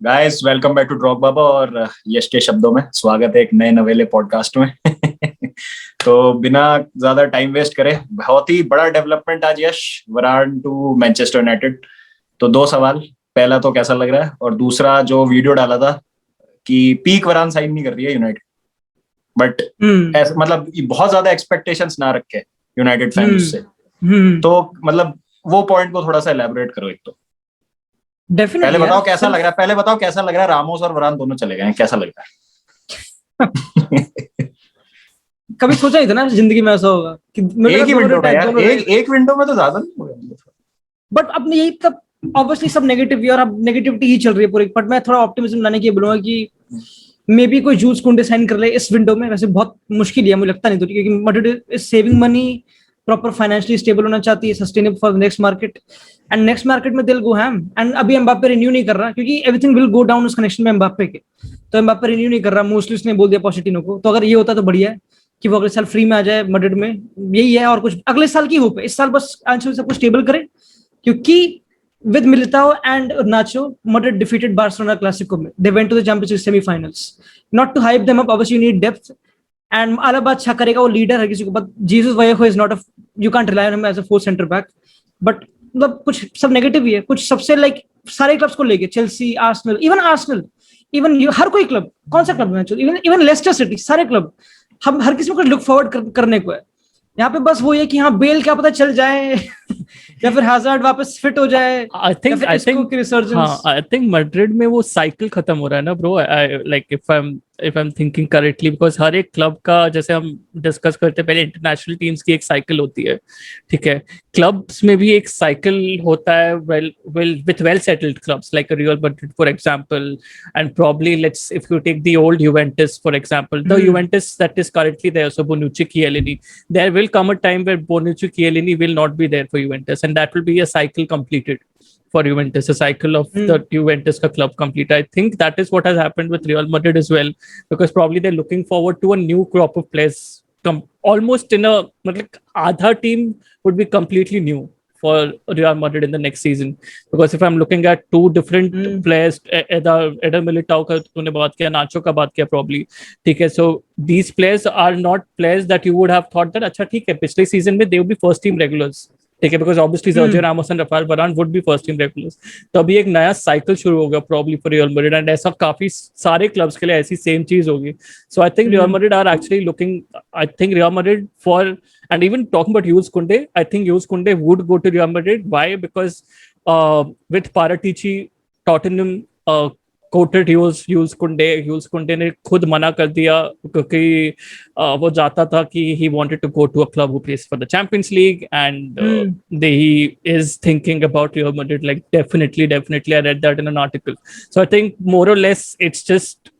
Guys welcome back to drop Baba और यश के शब्दों में स्वागत है एक नए नवेले पॉडकास्ट में। तो बिना ज्यादा टाइम वेस्ट करे, बहुत ही बड़ा डेवलपमेंट आज यश, वरान टू मैनचेस्टर यूनाइटेड। तो दो सवाल, पहला तो कैसा लग रहा है, और दूसरा जो वीडियो डाला था कि पीक वरान साइन नहीं कर रही है यूनाइटेड, बट ऐसा मतलब बहुत ज्यादा एक्सपेक्टेशंस ना रखे यूनाइटेड फैंस उससे। तो मतलब वो पॉइंट को थोड़ा सा एलैबोरेट करो एक तो। पहले बताओ कैसा लग रहा है, पहले बताओ कैसा लग रहा है, रामोस और वरान दोनों चले गए हैं, कैसा लग रहा है? कभी सोचा नहीं था ना जिंदगी में ऐसा होगा कि एक ही विंडो में यार, एक विंडो में तो ज्यादा नहीं होगा। बट अब यही तब ऑब्वियसली सब नेगेटिव है और अब नेगेटिविटी ही चल रही है पूरी। बट मैं थोड़ा ऑप्टिमिज्म लाने के लिए बोलूंगा कि मे बी कोई जूस कुंडे साइन कर ले इस विंडो में। वैसे बहुत मुश्किल है, मुझे लगता नहीं तो, क्योंकि Madrid is saving money, proper financially stable होना चाहती है, sustainable for next market, and next market में दिल गो हैम। एंड अभी एम्बाप्पे रिन्यू नहीं कर रहा क्योंकि एवरीथिंग विल गो डाउन उस कनेक्शन में एम्बाप्पे के। तो एम्बाप्पे रिन्यू नहीं कर रहा, मोस्टली उसने बोल दिया पोचेटिनो को। तो अगर ये होता तो बढ़िया है कि वो अगले साल फ्री में आ जाए मैड्रिड में, यही है। और कुछ अगले साल की होप है, इस साल बस आंचल सब कुछ स्टेबल करे, क्योंकि with Militao and Nacho, Madrid defeated Barcelona Clasico. They went to the Champions League semi-finals. Not to hype them up, obviously you need depth. And Alaba अच्छा करेगा, वो लीडर है किसी को, but Jesus Vallejo is not a, you can't rely on him as a fourth center back. But मतलब कुछ सब negative ही है, कुछ सबसे लाइक सारे क्लब्स को लेके, चेल्सी, आर्सेनल, इवन हर कोई क्लब, कौन सा क्लब है, इवन लेस्टर सिटी, सारे क्लब, हम हर किसी को लुक फॉरवर्ड करने को है। यहाँ पे बस वो ये कि हाँ बेल क्या पता चल जाए या फिर हैजार्ड वापस फिट हो जाए। आई थिंक मैड्रिड में वो साइकिल खत्म हो रहा है ना bro, like if I am thinking correctly, because हर एक क्लब का, जैसे हम डिस्कस करते हैं पहले, इंटरनेशनल टीम्स की एक साइकिल होती है, ठीक है, क्लब्स में भी एक साइकिल होता है, with well settled clubs like real Madrid for example, and probably let's, if you take the old Juventus for example, the Juventus that is currently there, so Bonucci, Chiellini, there will come a time where Bonucci, Chiellini will not be there for Juventus, and that will be a cycle completed for Juventus, a cycle of the Juventus ka club complete. I think that is what has happened with Real Madrid as well, because probably they're looking forward to a new crop of players, almost in a, like आधा team would be completely new for Real Madrid in the next season, because if I'm looking at two different players, Eder Militao का तूने बात किया, नाचो का बात किया probably, ठीक है, so these players are not players that you would have thought that अच्छा ठीक है पिछले season में they would be first team regulars, ठीक है, because obviously Sergio Ramos and Rafael Varane would be first team regulars. तो अभी एक नया साइकिल शुरू होगा probably for Real Madrid, and ऐसा काफी सारे क्लब्स के लिए ऐसी सेम चीज होगी. So I think Real Madrid are actually looking, I think Real Madrid for, and even talking about Jules Koundé, I think Jules Koundé would go to Real Madrid. Why? Because with Paratici, Tottenham coated use कुंडे ने खुद मना कर दिया, क्योंकि वो चाहता था कि he wanted to go to a club who plays for the Champions League, and he is thinking about Real Madrid, like definitely I read that in an article. So I think more or less it's just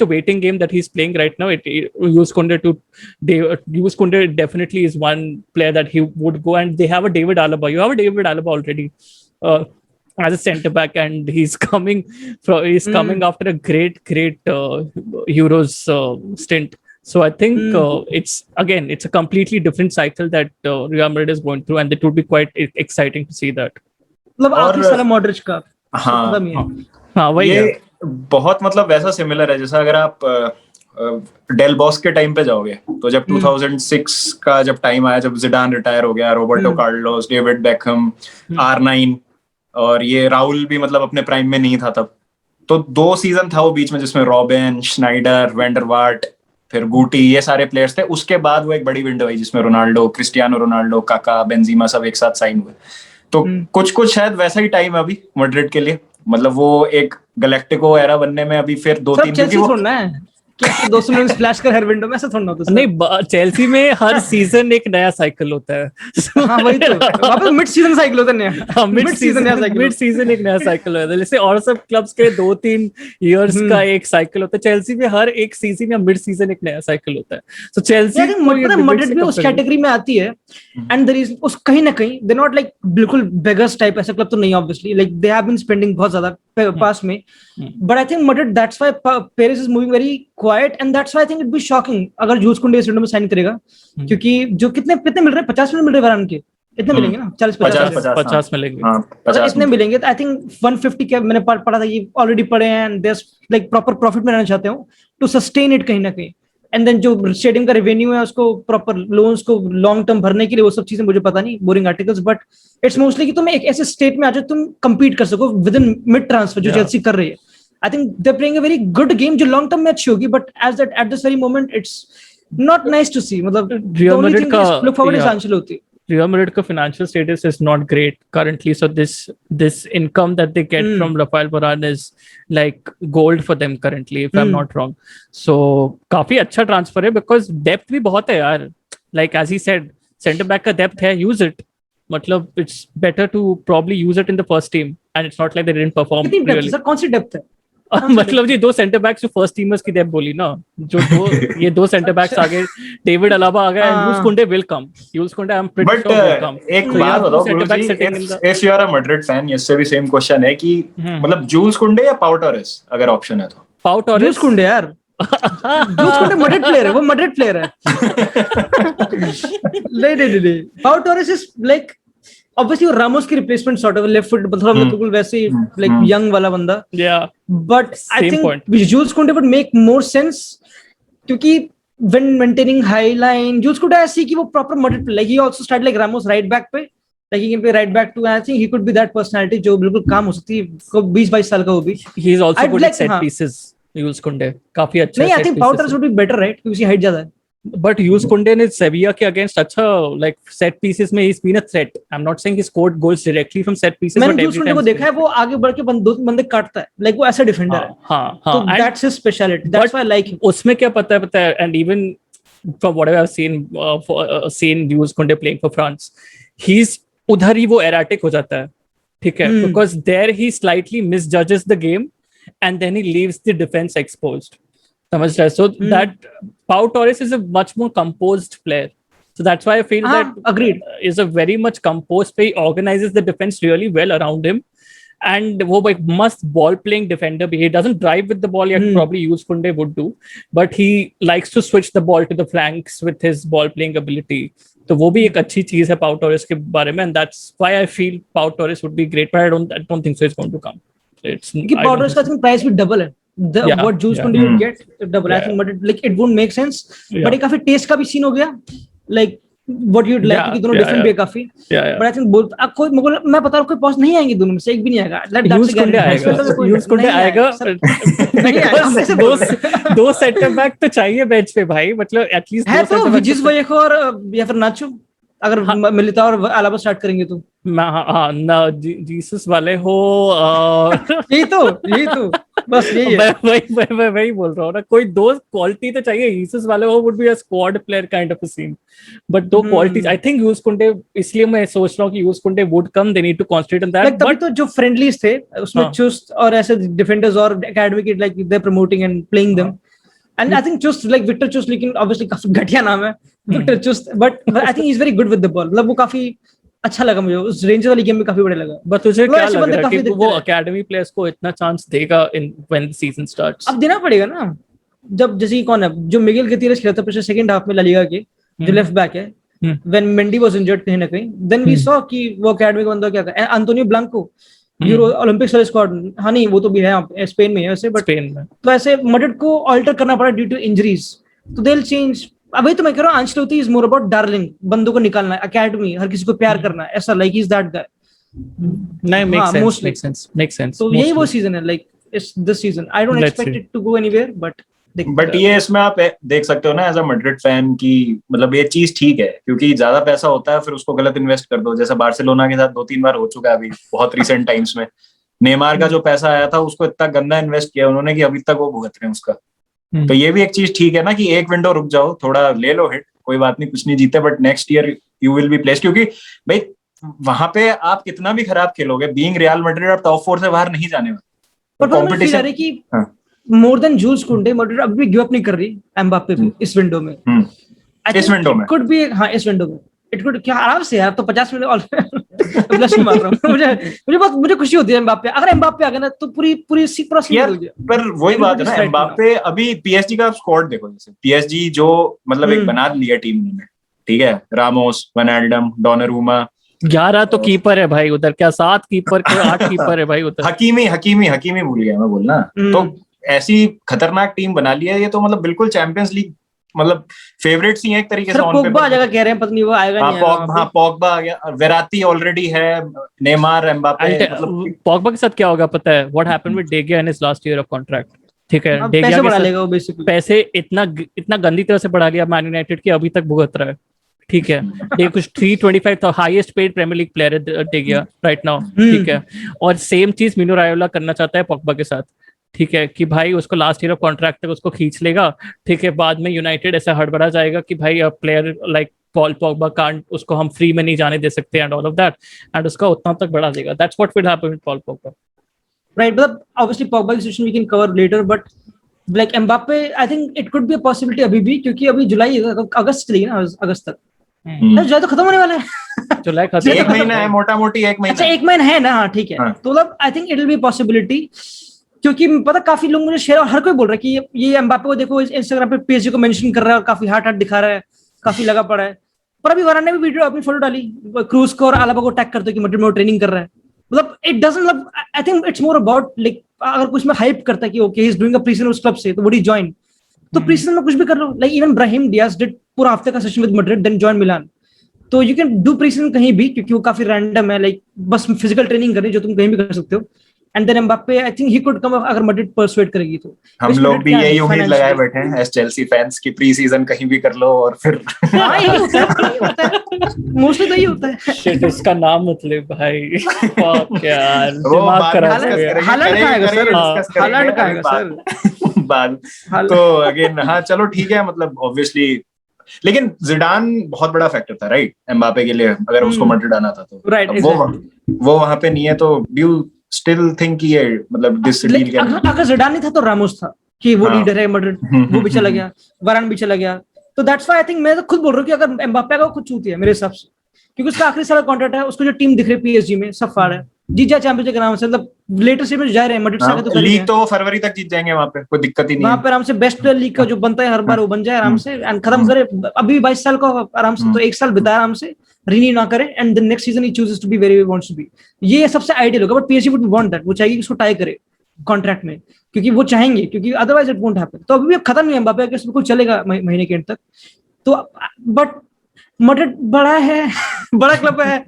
a waiting game that he's playing right now. Jules Koundé definitely is one player that he would go, and they have a David Alaba. You have a David Alaba already as a centre back, and he's coming after a great Euros stint. So I think it's a completely different cycle that Real Madrid is going through, and it would be quite exciting to see that. मतलब आखिरी साल Modric का हाँ वही है, बहुत मतलब वैसा सिमिलर है जैसा अगर आप डेल बॉस के टाइम पे जाओगे, तो जब 2006 का जब टाइम आया, जब जिडान रिटायर हो गया, Roberto Carlos, David Beckham, R9, और ये राहुल भी मतलब अपने प्राइम में नहीं था तब, तो 2 सीजन था वो बीच में जिसमें रॉबिन, श्नाइडर, वेंडरवार्ट, फिर गुटी, ये सारे प्लेयर्स थे. उसके बाद वो एक बड़ी विंडो आई जिसमें रोनाल्डो, क्रिस्टियानो रोनाल्डो, काका, बेंजीमा सब एक साथ साइन हुए. तो कुछ शायद वैसा ही टाइम है अभी मैड्रिड के लिए, मतलब वो एक गैलेक्टिको एरा बनने में अभी फिर 2-3 क्या 200 मिलियन स्प्लैश कर हर विंडो में, ऐसा थोड़ा होता है. नहीं, चेल्सी में हर सीजन एक नया साइकिल होता है. हाँ वही तो, वापस मिड सीजन साइकिल होता है नया. हाँ, मिड सीजन एक नया साइकिल होता है. जैसे और सब क्लब्स के 2-3 इयर्स का एक साइकिल होता है, चेल्सी में हर एक सीजन या मिड सीजन एक नया साइकिल होता है. सो चेल्सी मैड्रिड भी उस कैटेगरी में आती है, एंड देयर इज उस कहीं ना कहीं दे नॉट लाइक बिल्कुल बेगर्स टाइप, ऐसा क्लब तो नहीं obviously, like they have been spending बहुत ज्यादा पास में, but I think Madrid, that's why Paris is moving very quiet, and that's why I think it be shocking अगर जूस कुंडे इस विंडो में साइन करेगा, क्योंकि जो कितने मिल रहे हैं, 50 मिलियन मिल रहे हैं वरान के, इतने मिलेंगे ना, 50 मिलेंगे। हाँ, अगर 50 इतने मिलेंगे तो आई थिंक 150 के मैंने पढ़ा था कि ऑलरेडी पड़े हैं and they like proper profit में रहना चाहते हो टू सस्टेन इट कहीं ना कहीं। एंड देन जो स्टेडियम का रेवेन्यू है उसको प्रॉपर लोन्स को लॉन्ग टर्म भरने के लिए, वो सब चीजें मुझे पता नहीं, boring articles, but it's mostly कि तुम एक ऐसे स्टेट में आ जाओ तुम compete कर सको विद इन मिड ट्रांसफर, जो चेल्सी कर रही है। I think they playing a very good game जो लॉन्ग टर्म में अच्छी होगी, but at this very moment it's not nice to see. मतलब रियल मैड्रिड का look forward is Ancelotti. Real Madrid का financial status is not great currently, so this income that they get from Rafael Varane is like gold for them currently, if I'm not wrong. So काफी अच्छा transfer है because depth भी बहुत है यार. Like as he said, center back का depth है, use it. मतलब it's better to probably use it in the first team, and it's not like they didn't perform कितनी डेप्थ really. सर, कौन सी डेप्थ है? मतलब जी 2 सेंटर बैक्स जो फर्स्ट टीमर्स की डेप्थ बोली ना, जो ये 2 सेंटर बैक्स आगे डेविड अलाबा आ गया, यूज कुंडे विल कम, यूज Koundé I am pretty sure will come. एक बात बताओ Guruji, if you are a Madrid fan, इससे भी सेम क्वेश्चन है कि मतलब जूल्स कुंडे या पाउ टॉरेस अगर ऑप्शन है तो? पाउ टॉरेस, जूल्स कुंडे यार, जूल्स कुंडे मैड्रिड प्लेयर है, वो मैड्रिड प्लेयर है। नहीं, Pau Torres is like obviously वो रामोस की replacement sort of left foot, मतलब बिल्कुल वैसे लाइक यंग वाला बंदा। But I think Jules Kounde would make more sense क्योंकि when maintaining high line, Jules Kounde ऐसी कि वो proper moderate, like he also start like Ramos right back पे, like he can play right back too, I think he could be that personality जो बिल्कुल काम हो सकती है। 20-22 साल का वो भी, he is also good at set pieces. Jules Kounde काफी अच्छा है। नहीं, I think Pau Torres would be better right, क्योंकि हाइट ज्यादा है। But Jules Koundé ने सेविया के अगेंस्ट अच्छा like set pieces में he's been a threat. I'm not saying he scored goals directly from set pieces. मैंने Jules Koundé को देखा है, वो आगे बढ़ के दो बंदे काटता है, like वो ऐसा डिफेंडर है। हाँ, तो that's his specialty. That's why I like him. उसमें क्या पता है, and even from whatever I've seen Jules Koundé playing for France, he's उधर ही वो erratic हो जाता है, ठीक है, because there he slightly misjudges the game and then he leaves the defense exposed. So that Pau Torres is a much more composed player. So that's why I feel that agreed is a very much composed player. He organizes the defense really well around him. And वो एक must ball playing defender. He doesn't drive with the ball yet, probably Jules Koundé would do. But he likes to switch the ball to the flanks with his ball playing ability. तो वो भी एक अच्छी चीज है Pau Torres के बारे में. And that's why I feel Pau Torres would be great. But I don't think so he's going to come. क्योंकि Pau Torres का प्राइस भी डबल है। What Jules Koundé would get double, I think, but like it won't make sense. But ये काफी test का भी scene हो गया, like what you'd like, क्योंकि दोनों डिफरेंट भी है काफी। But I think both कोई मैं बता रहा हूँ कोई पॉस्ट नहीं आएंगे दोनों में से, एक भी नहीं आएगा। Jules Koundé आएगा, दो सेंटर बैक तो चाहिए बेंच पे भाई, मतलब एटलीस्ट है तो विजिस वोयेको और या फिर नाचो, अगर मिलिताओ और अलावा स्टार्ट करेंगे तो हाँ ना जीसस वाले हो। यही तो बस यही है। वही बोल रहा हूँ ना, कोई दो क्वालिटी तो चाहिए। जीसस वाले हो would be a squad player kind of a scene, but दो क्वालिटीज आई थिंक यूज कुंडे, इसलिए मैं सोच रहा हूँ कि यूज Kounde would come, they need to concentrate on that. But तो जो फ्रेंडलीज थे उसमें चुस्त और ऐसे डिफेंडर्स और एकेडमी के like they promoting and playing them, and I think Chust, like Victor Chust, लेकिन obviously काफी घटिया नाम है Victor Chust, but I think he's very good with the ball. मतलब वो काफी अच्छा लगा मुझे, उस रेंजर्स वाली गेम में काफी बढ़िया लगा। बट तुझे क्या लग रहा है कि वो एकेडमी प्लेयर्स को इतना चांस देगा in when the season starts? अब देना पड़ेगा ना, जब जैसे कौन है जो मिगेल गतीरेस खेला था पिछले सेकंड हाफ में ला लीगा के, जो लेफ्ट बैक है, when Mendy was injured कहीं ना कहीं, then we saw कि वो एकेडमी का बंदा क्या था, एंटोनियो ब्लांको यूरो ओलंपिक्स वाले स्क्वाड, हाँ नहीं वो तो भी है स्पेन में है वैसे, बट स्पेन में तो ऐसे मैड्रिड को ऑल्टर करना पड़ा ड्यू टू इंजरीज, तो दे विल चेंज। अभी तो मैं कह रहा हूँ आंचेलोटी इज मोर अबाउट डार्लिंग, बंदों को निकालना है, एकेडमी हर किसी को प्यार करना है, ऐसा like he is that guy. नहीं, मेक सेंस। तो यही वो सीजन है, like it's this season, I don't expect it to go anywhere, but ये इसमें आप देख सकते हो ना एज अ मैड्रिड फैन की, मतलब ये चीज ठीक है क्योंकि ज्यादा पैसा होता है फिर उसको गलत इन्वेस्ट कर दो, जैसा बार्सिलोना के साथ 2-3 बार हो चुका है अभी बहुत रिसेंट टाइम्स में। नेमार का जो पैसा आया था उसको इतना गंदा इन्वेस्ट किया उन्होंने कि अभी तक वो भुगत रहे हैं उसका। तो ये भी एक चीज ठीक है ना कि एक विंडो रुक जाओ, थोड़ा ले लो हिट, कोई बात नहीं, कुछ नहीं जीते, but next year you will be placed, क्योंकि भाई वहां पे आप कितना भी खराब खेलोगे, बीइंग रियल मैड्रिड आप टॉप 4 से बाहर नहीं जाने वाले। कॉम्पिटिशन मोर देन जूल्स कुंडे मैड्रिड अभी भी गिव अप नहीं कर रही एम्बाप्पे पे इस विंडो में। इस विंडो में कुड बी, हाँ इस विंडो में इट कुड, क्या आराम से यार, तो 50 मिनट और ब्लश मार रहा हूं। मुझे खुशी होती है एम्बाप्पे, अगर एम्बाप्पे आ गया ना तो पूरा सीन हो गया। पर वही बात है ना, एम्बाप्पे अभी पीएसजी का स्क्वाड देखो, जैसे पीएसजी जो मतलब एक बना लिया टीम ने, ठीक है, रामोस, वैनाल्डम, डोनारूमा, 11 तो कीपर है भाई उधर, क्या 7 कीपर के 8 कीपर है भाई उधर। हकीमी भूल गया मैं बोलना। तो ऐसी खतरनाक टीम बना ली है ये, तो मतलब बिल्कुल चैंपियंस लीग मतलब फेवरेट्स ही हैं एक तरीके से। पोग्बा आ जाएगा कह रहे हैं, पता नहीं वो आएगा नहीं आएगा। हाँ पोग्बा आ गया, वेराती ऑलरेडी है, नेमार, एम्बापे। मतलब पोग्बा के साथ क्या होगा पता है? व्हाट हैपेंड विद डे गिया in his last year of contract. ठीक है, डे गिया बढ़ा लेगा वो बेसिकली, पैसे इतना गंदी तरह से बढ़ा लिया मैन यूनाइटेड की, अभी तक भुगत रहा है। ठीक है, ये कुछ 325 था, highest paid Premier League player है डे गिया राइट नाउ। ठीक है, और सेम चीज मीनो रायोला करना चाहता है पोग्बा के साथ। ठीक है, कि भाई उसको लास्ट ईयर ऑफ कॉन्ट्रैक्ट तक उसको खींच लेगा। ठीक है, बाद में यूनाइटेड ऐसा हड़बड़ा जाएगा कि भाई a player like Paul Pogba can't, उसको हम फ्री में नहीं जाने दे सकते and all of that, and उसका उतना तक बढ़ा देगा। That's what will happen with Paul Pogba. Right, मतलब ऑब्वियसली पोग्बा की situation we can cover later, but like Mbappe I think it could be a possibility अभी भी, क्योंकि अभी जुलाई अगस्त चलेगी ना, अगस्त तक जुलाई तो खत्म होने वाला है। जुलाई खत्म, एक महीना है मोटा मोटी, एक महीना। अच्छा एक महीना है ना, हाँ ठीक है। तो मतलब I think it will be possibility, क्योंकि पता काफी लोग मुझे शेयर, और हर कोई बोल रहा है कि ये एम्बापे को देखो इंस्टाग्राम पे पीएसजी को मेंशन कर रहा है और काफी हार्ट दिखा रहा है, काफी लगा पड़ा है। पर अभी वरान ने भी वीडियो अपनी फोटो डाली क्रूज को और अलाबा को टैग करते कि मैड्रिड में ट्रेनिंग कर रहा है। मतलब इट डजंट, मतलब I think it's more about like अगर कुछ में हाइप करता है कि okay he is doing a preseason उस क्लब से, तो वुड ही जॉइन? तो प्रीसीजन में कुछ भी कर लो, like even Brahim Diaz did पूरा हफ्ते का session with Madrid then join Milan. तो यू कैन डू प्रीसीजन कहीं भी, क्योंकि वो काफी रैंडम है, लाइक बस फिजिकल ट्रेनिंग करनी जो तुम कहीं भी कर सकते हो। And then Mbappe I think he could come अगर मैड्रिड परसुएट करेगी तो। हम लोग भी यही उम्मीद लगाए बैठे हैं एज चेल्सी फैंस की, प्री सीजन कहीं भी कर लो और फिर यही होता है मोस्टली, तो यही होता है। शिट, उसका नाम मतलब भाई फक यार, वो दिमाग खराब हो गया। हालांड कहां सर? हालांड कहां सर? बाद तो अगेन हाँ चलो ठीक है, मतलब ऑब्वियसली, लेकिन जिडान बहुत बड़ा फैक्टर था राइट एम्बापे के लिए, अगर उसको मैड्रिड आना था तो। राइट, वो वहां पे नहीं है, तो डू स्टिल थिंक ये मतलब दिस डील कैन, अगर जिडान नहीं था तो रामोस था कि वो लीडर है मैड्रिड, वो भी चला गया, वरान भी चला गया। तो दैट्स व्हाई आई थिंक मैं तो खुद बोल रहा हूँ कि अगर एम्बापे का खुद चूती है मेरे हिसाब से, क्योंकि उसका आखिरी साल का कॉन्ट्रैक्ट है, उसको जो टीम दिख रही है पीएसजी में सब फाड़ है, जीत जाए चैंपियंस लीग के नाम से, मतलब लेटर स्टेज में जा रहे हैं मैड्रिड से, तो लीग तो फरवरी तक जीत जाएंगे, वहां पे कोई दिक्कत ही नहीं, वहां पे आराम से बेस्ट प्लेयर लीग का जो बनता है हर बार वो बन जाए आराम से, एंड खत्म करे। अभी 22 साल का आराम से, तो एक साल बिताए आराम से, रिन्यू ना करे, and the next season he chooses to be where he wants to be. ये सबसे आइडियल होगा, but PSG would want that, वो चाहेगी कि उसको टाई करे कॉन्ट्रैक्ट में, क्योंकि वो चाहेंगे, क्योंकि अदरवाइज इट वोंट हैपन। तो अभी भी खत्म नहीं है एम्बापे का, बिल्कुल चलेगा महीने के एंड तक। तो बट मैड्रिड बड़ा है, बड़ा क्लब है,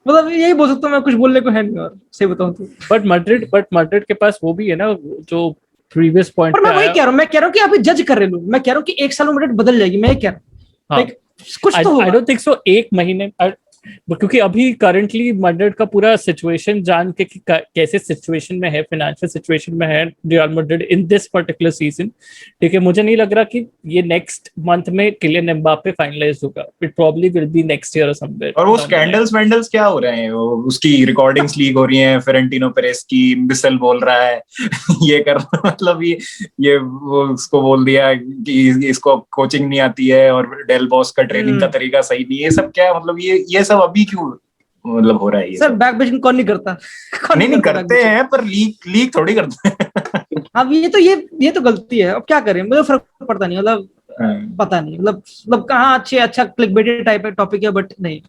मतलब यही बोल सकता हूँ मैं, कुछ बोलने को है नहीं और सही बताऊं तो। बट मैड्रिड के पास वो भी है ना जो प्रीवियस पॉइंट पर मैं वही कह रहा हूँ कि आप जज कर रहे हो, मैं कह रहा हूँ कि एक साल में मैड्रिड बदल जाएगी, मैं कह रहा हूँ कुछ तो होगा। आई डोंट थिंक सो एक महीने, क्योंकि अभी करंटली मैड्रिड का पूरा सिचुएशन जान के कि कैसे सिचुएशन में है, फाइनेंशियल सिचुएशन में है real Madrid in this particular season. ठीक है, मुझे नहीं लग रहा कि ये नेक्स्ट मंथ में किलियन एम्बापे फाइनलाइज होगा, it probably will be next year और समवेयर। और वो स्कैंडल्स क्या हो रहे हैं, उसकी रिकॉर्डिंग्स लीक हो रही हैं, फेरेंटिनो पेरेस की मिसल बोल रहा है ये कर मतलब ये वो उसको बोल दिया कि इसको कोचिंग नहीं आती है और डेल बॉस का ट्रेनिंग का तरीका सही नहीं है, ये सब क्या मतलब ये सब अभी क्यों मतलब हो रहा है? सर बैक बेचिंग कौन नहीं करता? नहीं करते हैं, पर लीक थोड़ी करते हैं। अब ये तो गलती है, अब क्या करें, मुझे फर्क पड़ता नहीं, मतलब पता नहीं, मतलब कहाँ अच्छा क्लिकबेटी टाइप है टॉपिक है, बट नहीं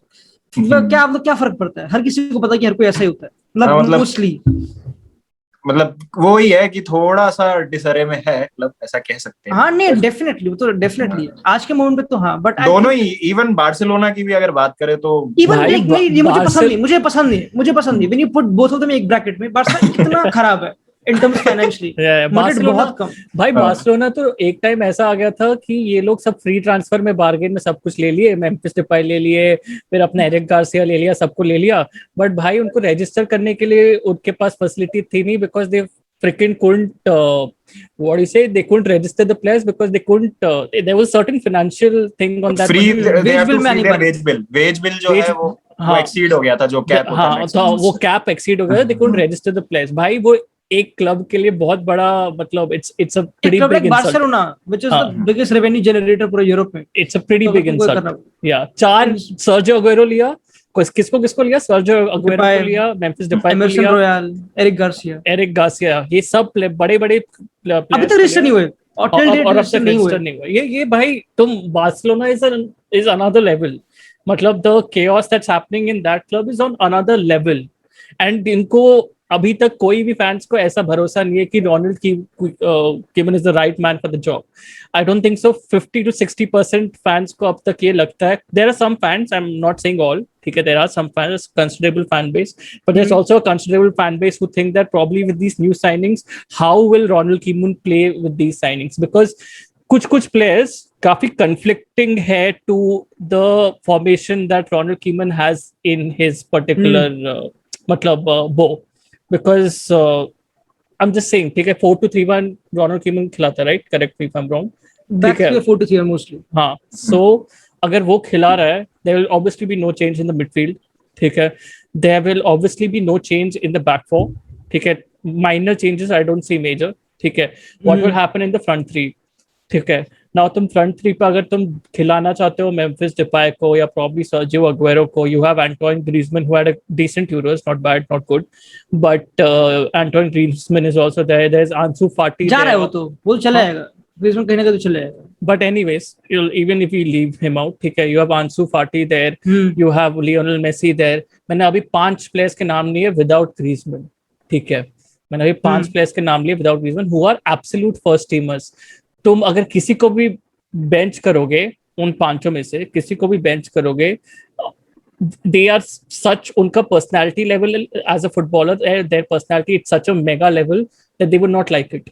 क्या फर्क पड़ता है? हर किसी को पता है कि हर कोई ऐसा ही होता है, मतलब मोस्टली, मतलब वो ही है कि थोड़ा सा डिसरे में है, मतलब ऐसा कह सकते हैं। हाँ नहीं डेफिनेटली, वो तो डेफिनेटली आज के मोमेंट पे तो हाँ, बट दोनों ही, इवन बार्सिलोना की भी अगर बात करें तो इवन मुझे पसंद नहीं when you put both of them एक ब्रैकेट में, बार्सिलोना कितना खराब है इन टर्म्स फाइनेंशियली, बहुत कम भाई। बार्सिलोना तो एक टाइम ऐसा आ गया था कि ये लोग सब फ्री ट्रांसफर में बार्गेन में सब कुछ ले लिए, मेम्फिस डिपाई ले लिए, फिर अपना एरिक गार्सिया ले लिया, सबको ले लिया, बट भाई उनको रजिस्टर करने के लिए उनके पास फैसिलिटी थी नहीं, because they freaking couldn't what do you say, they couldn't register the players because they couldn't there was certain financial thing on that free wage bill जो है वो exceed हो गया था, जो cap होता है, तो वो cap exceed हो गया था, they couldn't register the players। भाई वो एक क्लब के लिए बहुत बड़ा, मतलब it's a pretty big insult। Barcelona which is the biggest revenue generator पूरे यूरोप में, it's a pretty big insult। yeah, 4 Sergio Aguero लिया, किसको लिया? सर्जियो अग्वेरो को लिया, मेम्फिस डिपाई को लिया, रॉयल, एरिक गार्सिया, ये सब बड़े अभी तक रजिस्टर नहीं हुए और टिल डेट रजिस्टर नहीं हुए। ये भाई तुम बार्सिलोना इज अनदर लेवल। मतलब the chaos that's happening in that club is on another level. And इनको अभी तक कोई भी फैंस को ऐसा भरोसा नहीं है कि Ronald Koeman is the right man for the job. I don't think so. 50 to 60% fans को अब तक ये लगता है. There are some fans, I am not saying all, ठीक है, there are some fans, considerable fan base, but there's also a considerable fan base who think that probably with these new signings, how will Ronald Koeman play with these signings? Because कुछ players काफी conflicting है to the formation that Ronald Koeman has in his particular मतलब bow. Because I'm just saying, ठीक है, 4-2-3-1 Ronald Koeman खिलाता, right? Correct me if I'm wrong. Back to 4-2-3-1 mostly. हाँ, so अगर वो खिला रहा है, there will obviously be no change in the midfield, ठीक है. There will obviously be no change in the back four, ठीक है. Minor changes, I don't see major, ठीक है. What will happen in the front three, ठीक है. Now तुम front three पे अगर तुम खिलाना चाहते हो मेम्फिस डिपाय को या प्रॉब्ली सर्जियो अग्वेरो को, you have Antoine Griezmann who had a decent Euros, not bad, not good, but Antoine Griezmann is also there. There's Ansu Fati जा रहा है वो चला जाएगा. Griezmann कहीं ना कहीं तो चला जाएगा. But anyways, even if you leave him out, ठीक है, you have Ansu Fati there, you have Lionel Messi there. मैंने अभी 5 प्लेयर्स के नाम लिए without Griezmann, ठीक है. मैंने अभी 5 प्लेयर्स के नाम लिए without Griezmann who are absolute first teamers. तुम अगर किसी को भी बेंच करोगे, उन 5 में से किसी को भी बेंच करोगे, they are such, उनका personality level as a footballer, their personality it's such a mega level that they would not like it,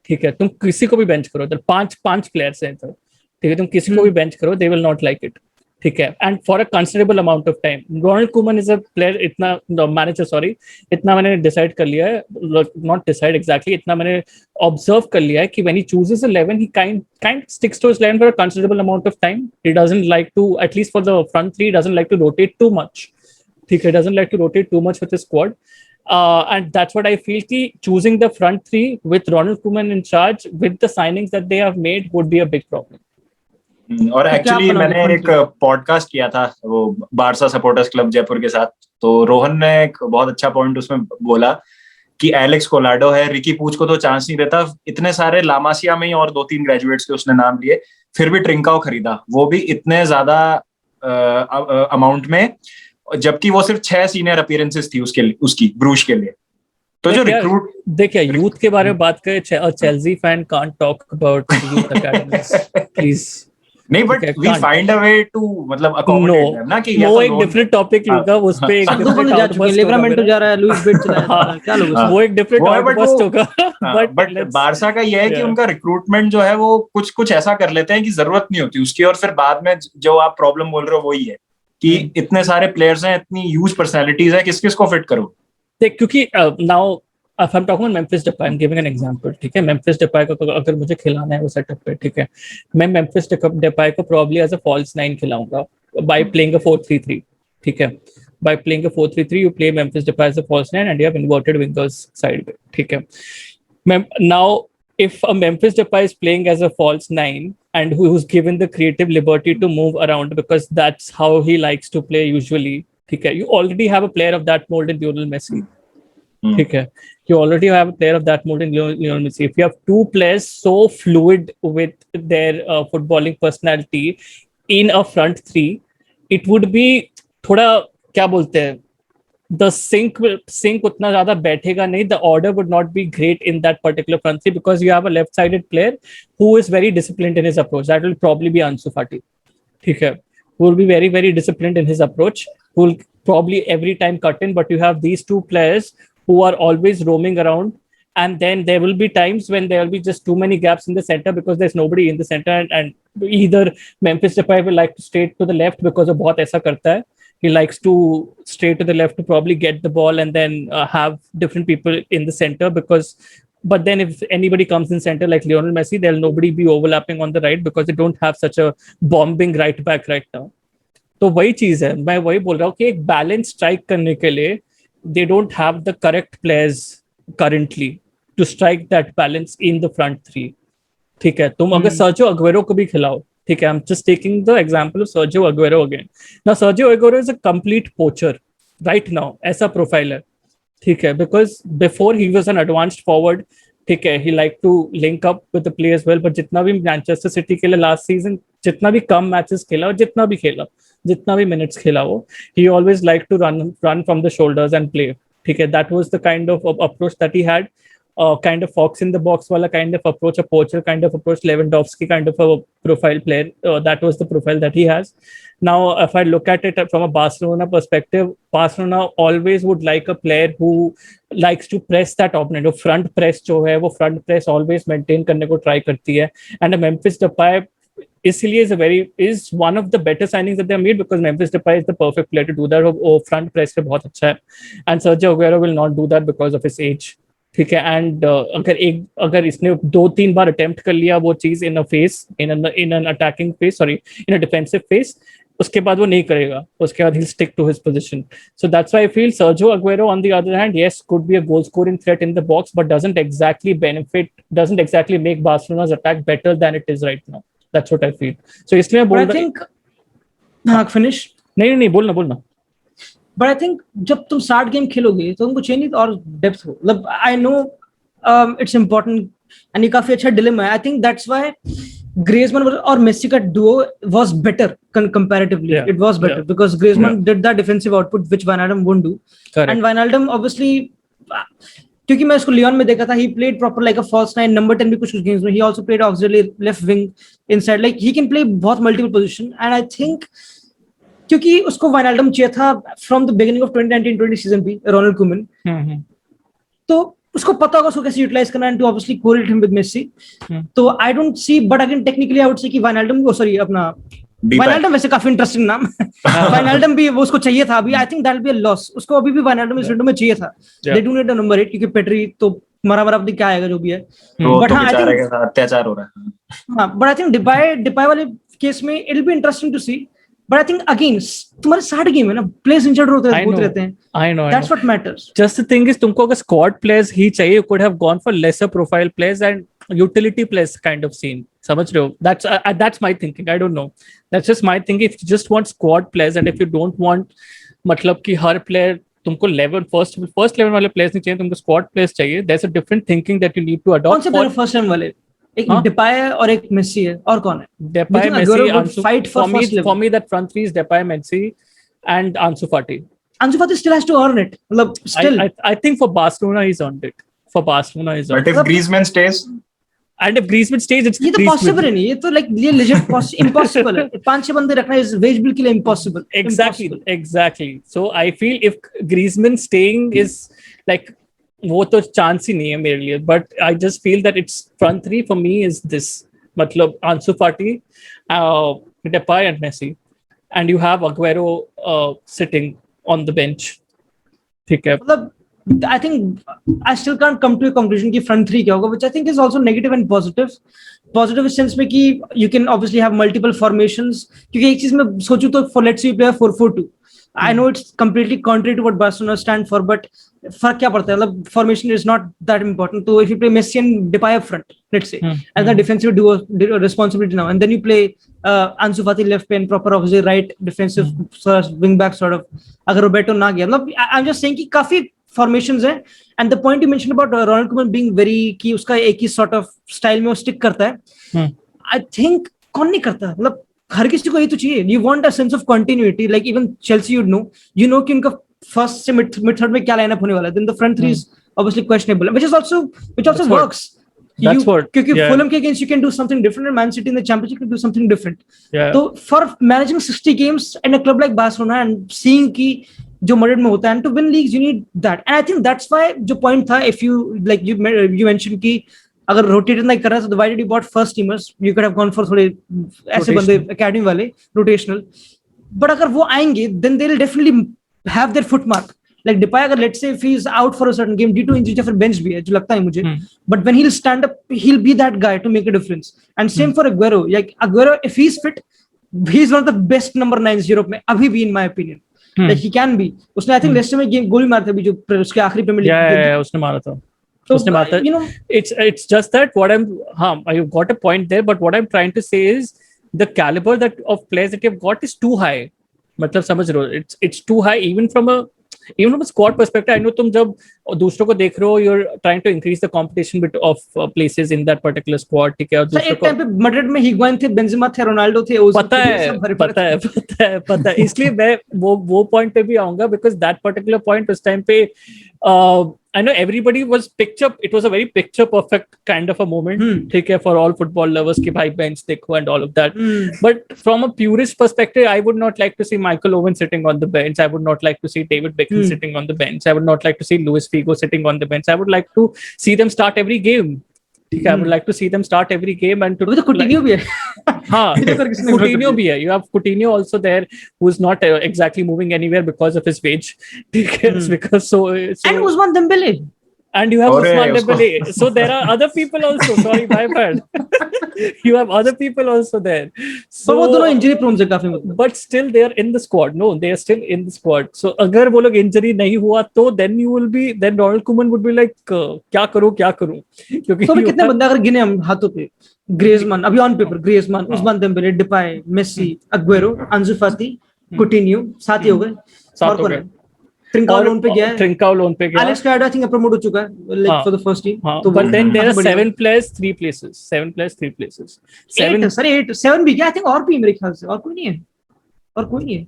ठीक है. तुम किसी को भी बेंच करो, तो 5 प्लेयर्स हैं, तो ठीक है, तुम किसी को भी बेंच करो, they will not like it, ठीक है. And for a considerable amount of time. Ronald Koeman is a player, इतना मैनेजर, सॉरी, इतना मैंने डिसाइड कर लिया है, नॉट डिसाइड एग्जैक्टली, इतना मैंने ऑब्जर्व कर लिया है कि when he chooses 11 he kind sticks to his 11 for a considerable amount of time. He doesn't like to, at least for the front three, doesn't like to rotate too much, ठीक है, doesn't like to rotate too much with his squad. And that's what I feel कि choosing the front three with Ronald Koeman in charge with the signings that they have made would be a big problem. और actually मैंने एक podcast किया था वो Barça supporters club Jaipur के साथ, तो रोहन ने एक बहुत अच्छा पॉइंट उसमें बोला कि एलेक्स कोलाडो है, रिकी पूच को तो चांस नहीं देता, इतने सारे लामासिया में ही और 2-3 ग्रेजुएट्स के उसने नाम लिए, फिर भी ट्रिंकाओ खरीदा, वो भी इतने ज्यादा अमाउंट में, जबकि वो सिर्फ 6 सीनियर अपीयरेंसेस थी उसकी ब्रूज के लिए. तो जो रिक्रूट, देखिए यूथ के बारे में बात करें, Chelsea fan can't talk about youth academies please. नहीं, but we find a way to मतलब अकोमोडेट देम ना, कि वो एक डिफरेंट टॉपिक होगा, उस पे एक डिफरेंट जा चुके हैं, लिवरामेंटो जा रहा है, लुइस बेट चला रहा है, क्या लोग, वो एक डिफरेंट आउटबस्ट होगा. बट बारसा का ये है कि उनका रिक्रूटमेंट जो है वो कुछ ऐसा कर लेते हैं कि जरूरत नहीं होती उसकी, और फिर बाद में जो आप प्रॉब्लम बोल रहे हो वही है कि इतने सारे प्लेयर्स हैं, इतनी ह्यूज पर्सनालिटीज है, किस को फिट करो. देख, क्योंकि now if I'm talking about Memphis Depay, I'm giving an example, ठीक है. Memphis Depay को अगर मुझे खिलाना है वो सेटअप पे, ठीक है, मैं Memphis Depay को probably as a false 9 खिलाऊंगा by playing a 4-3-3, ठीक है. By playing a 4-3-3, you play Memphis Depay as a false 9 and you have inverted wingers side पे, ठीक है. Now, if a Memphis Depay is playing as a false 9 and who's given the creative liberty to move around because that's how he likes to play usually, ठीक है, you already have a player of that mold in Lionel Messi. ठीक है, you already have a player of that mold in Lionel Messi. If you have 2 players so fluid with their footballing personality in a front three, it would be थोड़ा क्या बोलते हैं, the sync उतना ज़्यादा बैठेगा नहीं. The order would not be great in that particular front three because you have a left-sided player who is very disciplined in his approach. That will probably be Ansu Fati. ठीक है, who will be very, very disciplined in his approach, who will probably every time cut in, but you have these 2 players who are always roaming around, and then there will be times when there will be just too many gaps in the center because there's nobody in the center, and either Memphis Depay will like to stay to the left because वो बहुत ऐसा करता है, he likes to stay to the left to probably get the ball and then have different people in the center because, but then if anybody comes in center like Lionel Messi, there'll nobody be overlapping on the right because they don't have such a bombing right back right now. तो वही चीज है, मैं वही बोल रहा हूँ कि एक बैलेंस स्ट्राइक करने के लिए they don't have the correct players currently to strike that balance in the front three, ठीक है. तुम अगर सर्जियो अग्वेरो को भी खिलाओ, ठीक है, I'm just taking the example of Sergio Aguero again. Now Sergio Aguero is a complete poacher right now, ऐसा प्रोफाइल है, ठीक है, because before he was an advanced forward, ठीक है, he liked to link up with the players well, but जितना भी Manchester city के लिए लास्ट सीजन जितना भी कम मैचेस खेला और जितना भी खेला जितना भी मिनट्स खेला वो, he always liked to run from the shoulders and play. ठीक है, that was the kind of approach that he had. Kind of fox in the box wala kind of approach, a poacher kind of approach, Lewandowski kind of a profile player. That was the profile that he has. Now, if I look at it from a Barcelona perspective, Barcelona always would like a player who likes to press that opponent. वो front press जो है, वो front press always maintain करने को try करती है. And Memphis Depay इसलिए is one of the better signings that they have made, because Memphis Depay is the perfect player to do that. वो front press पे बहुत अच्छा है. And Sergio Aguero will not do that because of his age. ठीक है, and अगर इसने 2-3 बार attempt कर लिया वो चीज in a phase, in an attacking phase, sorry in a defensive phase, उसके बाद वो नहीं करेगा, उसके बाद he'll stick to his position. So that's why I feel Sergio Aguero on the other hand, yes, could be a goal scoring threat in the box, but doesn't exactly make Barcelona's attack better than it is right now. That's what I feel. So इसलिए मैं बोल रहा हूं, हाँ finish नहीं बोलना. But I think जब तुम 60 गेम खेलोगे तो तुमको चाहिए और डेप्थ हो. मतलब I know it's important and ये काफी अच्छा डिलेमा है. I think that's why Griezmann और मेसी का duo was better comparatively. It was better because Griezmann did that defensive output which Wijnaldum won't do. And Wijnaldum obviously, क्योंकि मैं उसको Lyon में देखा था, he played proper like a false nine, number 10 भी कुछ गेम्स में. He also played auxiliary left wing inside, like he can play बहुत multiple position. And I think क्योंकि उसको वाइनाल्डम चाहिए था from the beginning of 2019-20 season भी, Ronald Koeman, तो उसको पता होगा उसको कैसे यूटिलाइज करना and to obviously correlate him with Messi. तो I don't see, but again technically I would say कि वाइनाल्डम को, सॉरी अपना वाइनाल्डम वैसे काफी इंटरेस्टिंग नाम वाइनाल्डम भी वो उसको चाहिए था अभी. I think that will be a loss. उसको अभी भी वाइनाल्डम इस विंडो में चाहिए था. They do need a number 8 क्योंकि पेड्री तो मरा अपनी क्या आएगा जो भी है. बट हां, आई थिंक अत्याचार हो रहा है. हां, बट आई थिंक डिपाई वाले केस में it will be interesting to see. But I think again, तुम्हारे 60 गेम है ना, प्लेयर्स इंजर्ड होते हैं. I know. That's what matters. Just the thing is, तुमको अगर स्क्वाड प्लेयर्स ही चाहिए, you could have gone for lesser profile players and utility players kind of scene. समझ रहे हो? That's my thinking. I don't know. That's just my thinking. If you just want squad players and if you don't want, मतलब कि हर player तुमको first level वाले players नहीं चाहिए, तुमको squad players चाहिए. There's a different thinking that you need to adopt. कौन से player first level वाले? एक डिपाय है और एक मेसी है, और कौन है? Depay, Messi, fight for me that front three is Depay, Messi and Ansu Fati. Ansu Fati still has to earn it. मतलब still I think for Barcelona he's earned it. But if Griezmann stays, and if Griezmann stays, it's ये तो possible है नहीं. ये तो like ये legit impossible है. 5-6 बंदे रखना इस वेज बिल के लिए impossible. Exactly. So I feel if Griezmann staying is like, वो तो चांस ही नहीं है मेरे लिए. But I just feel that it's front three for me is this, मतलब Ansu Fati, Depay and Messi, and you have Aguero sitting on the bench. ठीक है, मतलब I think I still can't come to a conclusion कि front three क्या होगा, which I think is also negative and positive. Positive इस sense में कि you can obviously have multiple formations. क्योंकि एक चीज मैं सोचूं तो for let's say you play a 4-4-2. I know it's completely contrary to what Barcelona stand for, but फर्क क्या पड़ता है? मतलब formation is not that important. So if you play Messi and Depay up front, let's say, as a defensive duo responsibility now, and then you play Ansu Fati left and proper opposite right defensive wing back sort of. अगर Roberto ना गया, मतलब I'm just saying कि काफी formations है. And the point you mentioned about Ronald Koeman being very कि उसका एक ही sort of style में वो stick करता है. I think कौन नहीं करता? मतलब हर किसी को ये तो चाहिए. You want a sense of continuity, like even Chelsea you know कि उनका first से mid third में क्या lineup होने वाला है. Then the front three is obviously questionable, which also works. क्योंकि Fulham के against you can do something different, and Man City in the Championship can do something different. So for managing 60 games in a club like Barcelona and seeing कि जो Madrid में होता है, and to win leagues you need that. And I think that's why जो point था, if you like you mentioned कि अगर rotate नहीं कर रहा तो why did you bought first teamers? You could have gone for थोड़े ऐसे बंदे academy वाले rotational. But अगर वो आएंगे then they will definitely have their footmark. Like Depay, अगर let's say if he is out for a certain game due to injury या फिर bench भी है, जो लगता है मुझे. But when he'll stand up, he'll be that guy to make a difference. And same for Aguero. Like Aguero, if he's fit, he's one of the best number 9s Europe में अभी भी in my opinion. Like he can be. उसने I think Leicester में game गोल भी मारा था अभी जो उसके आखिरी प्रीमियर लीग. Yeah, उसने मारा था. You know, it's just that what you got a point there, but what I'm trying to say is the caliber of players that you've got is too high. मतलब समझ रहे हो, it's too high even from a even from a squad perspective, I know तुम जब दूसरों को देख रहे हो, you're trying to increase the competition bit of places in that particular squad, ठीक है? और दूसरों एक टाइम पे मैड्रिड में हिगुआइन थे, बेंजेमा थे, रोनाल्डो थे, पता है इसलिए मैं वो पॉइंट पे भी आऊंगा, because that particular point उस टाइम पे I know everybody was it was a very picture perfect kind of a moment, ठीक है, for all football lovers कि भाई bench देखो and all of that. But from a purist perspective, I would not like to see Michael Owen sitting on the bench. I would not like to see David Beckham sitting on the bench. I would not like to see Luis Figo sitting on the bench. I would like to see them start every game. I would like to see them start every game and to Coutinho भी है. हाँ, Coutinho भी है. You have Coutinho also there, who's not exactly moving anywhere because of his wage. Because so and Ousmane Dembele. And you have Ousmane Dembele. So there are other people also. Sorry, my bad. You have other people also there. So वो दोनों injury prone से काफी मतलब. But still they are in the squad. No, they are still in the squad. So अगर वो लोग injury नहीं हुआ तो then Ronald Koeman would be like क्या करूँ. क्योंकि तो कितने बंदे अगर गिने हम हाथों पे, Griezmann अभी on paper, Griezmann, Ousmane Dembele, Depay, Messi, Aguero, Ansu Fati, Coutinho, सात ही हो गए. और कौन है? Trincao लोन पे गया है. Alex Telles I think promote हो चुका है like for the first team. तो but then there are 7 players 3 places. 7 players 3 places. 7 भी क्या? I think और भी मेरे ख्याल से और कोई नहीं है.